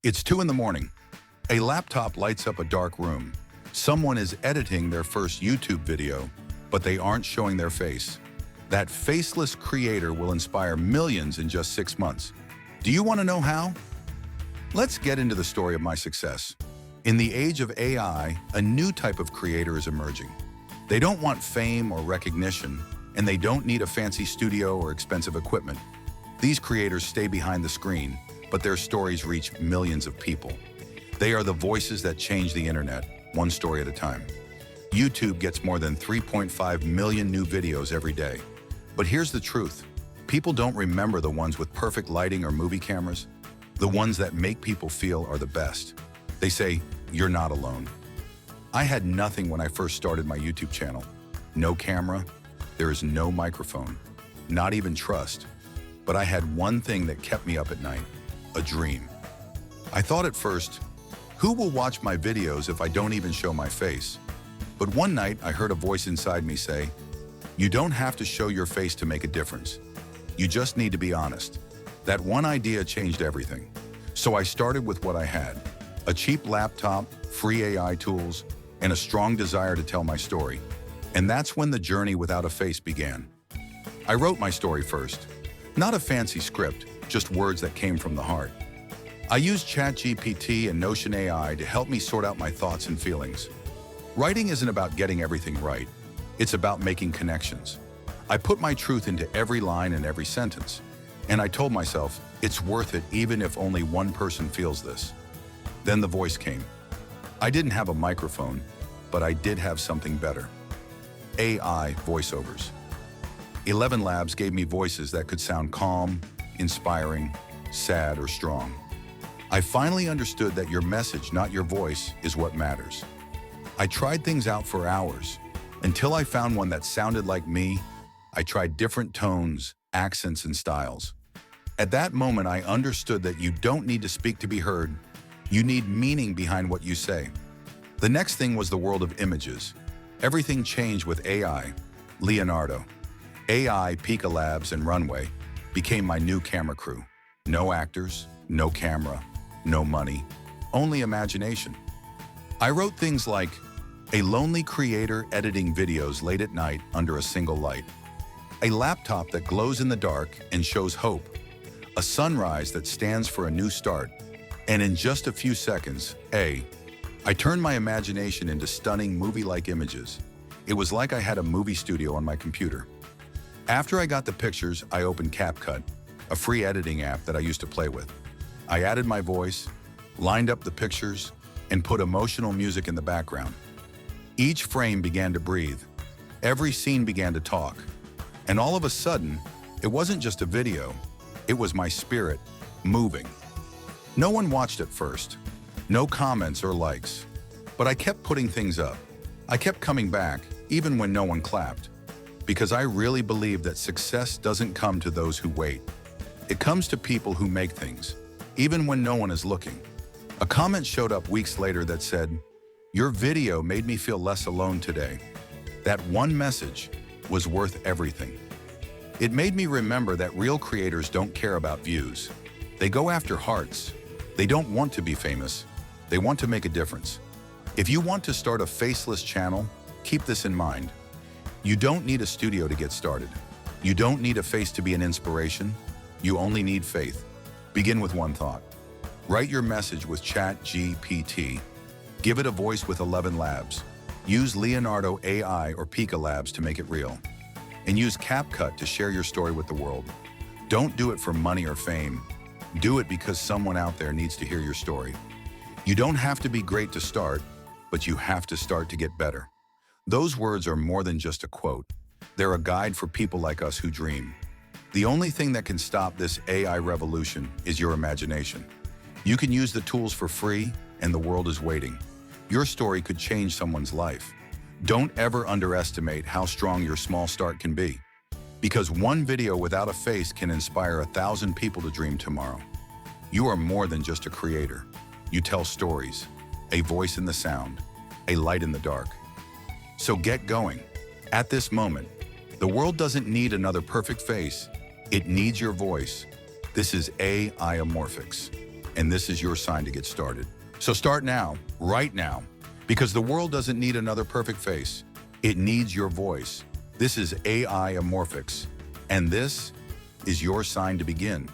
It's 2 in the morning. A laptop lights up a dark room. Someone is editing their first YouTube video, but they aren't showing their face. That faceless creator will inspire millions in just 6 months. Do you want to know how? Let's get into the story of my success. In the age of AI, a new type of creator is emerging. They don't want fame or recognition, and they don't need a fancy studio or expensive equipment. These creators stay behind the screen, but their stories reach millions of people. They are the voices that change the internet, one story at a time. YouTube gets more than 3.5 million new videos every day. But here's the truth. People don't remember the ones with perfect lighting or movie cameras. The ones that make people feel are the best. They say, "You're not alone." I had nothing when I first started my YouTube channel. No camera, there is no microphone, not even trust. But I had one thing that kept me up at night, a dream. I thought at first, who will watch my videos if I don't even show my face? But one night I heard a voice inside me say, "You don't have to show your face to make a difference. You just need to be honest." That one idea changed everything. So I started with what I had, a cheap laptop, free AI tools, and a strong desire to tell my story. And that's when the journey without a face began. I wrote my story first. Not a fancy script, just words that came from the heart. I used ChatGPT and Notion AI to help me sort out my thoughts and feelings. Writing isn't about getting everything right. It's about making connections. I put my truth into every line and every sentence. And I told myself, it's worth it even if only one person feels this. Then the voice came. I didn't have a microphone, but I did have something better. AI voiceovers. ElevenLabs gave me voices that could sound calm, inspiring, sad, or strong. I finally understood that your message, not your voice, is what matters. I tried things out for hours, until I found one that sounded like me. I tried different tones, accents, and styles. At that moment, I understood that you don't need to speak to be heard. You need meaning behind what you say. The next thing was the world of images. Everything changed with AI. Leonardo, AI, ElevenLabs, and Runway became my new camera crew. No actors, no camera, no money, only imagination. I wrote things like, a lonely creator editing videos late at night under a single light. A laptop that glows in the dark and shows hope. A sunrise that stands for a new start. And in just a few seconds, I turned my imagination into stunning movie-like images. It was like I had a movie studio on my computer. After I got the pictures, I opened CapCut, a free editing app that I used to play with. I added my voice, lined up the pictures, and put emotional music in the background. Each frame began to breathe. Every scene began to talk. And all of a sudden, it wasn't just a video, it was my spirit, moving. No one watched at first, no comments or likes, but I kept putting things up. I kept coming back, even when no one clapped, because I really believe that success doesn't come to those who wait. It comes to people who make things, even when no one is looking. A comment showed up weeks later that said, "Your video made me feel less alone today." That one message was worth everything. It made me remember that real creators don't care about views. They go after hearts. They don't want to be famous. They want to make a difference. If you want to start a faceless channel, keep this in mind. You don't need a studio to get started. You don't need a face to be an inspiration. You only need faith. Begin with one thought. Write your message with ChatGPT. Give it a voice with ElevenLabs. Use Leonardo AI or ElevenLabs to make it real. And use CapCut to share your story with the world. Don't do it for money or fame. Do it because someone out there needs to hear your story. You don't have to be great to start, but you have to start to get better. Those words are more than just a quote. They're a guide for people like us who dream. The only thing that can stop this AI revolution is your imagination. You can use the tools for free, and the world is waiting. Your story could change someone's life. Don't ever underestimate how strong your small start can be. Because one video without a face can inspire 1,000 people to dream tomorrow. You are more than just a creator. You tell stories, a voice in the sound, a light in the dark. So get going. At this moment, the world doesn't need another perfect face. It needs your voice. This is AI Amorphix. and this is your sign to get started. So start now, right now, because the world doesn't need another perfect face. It needs your voice. This is AI Amorphix, and this is your sign to begin.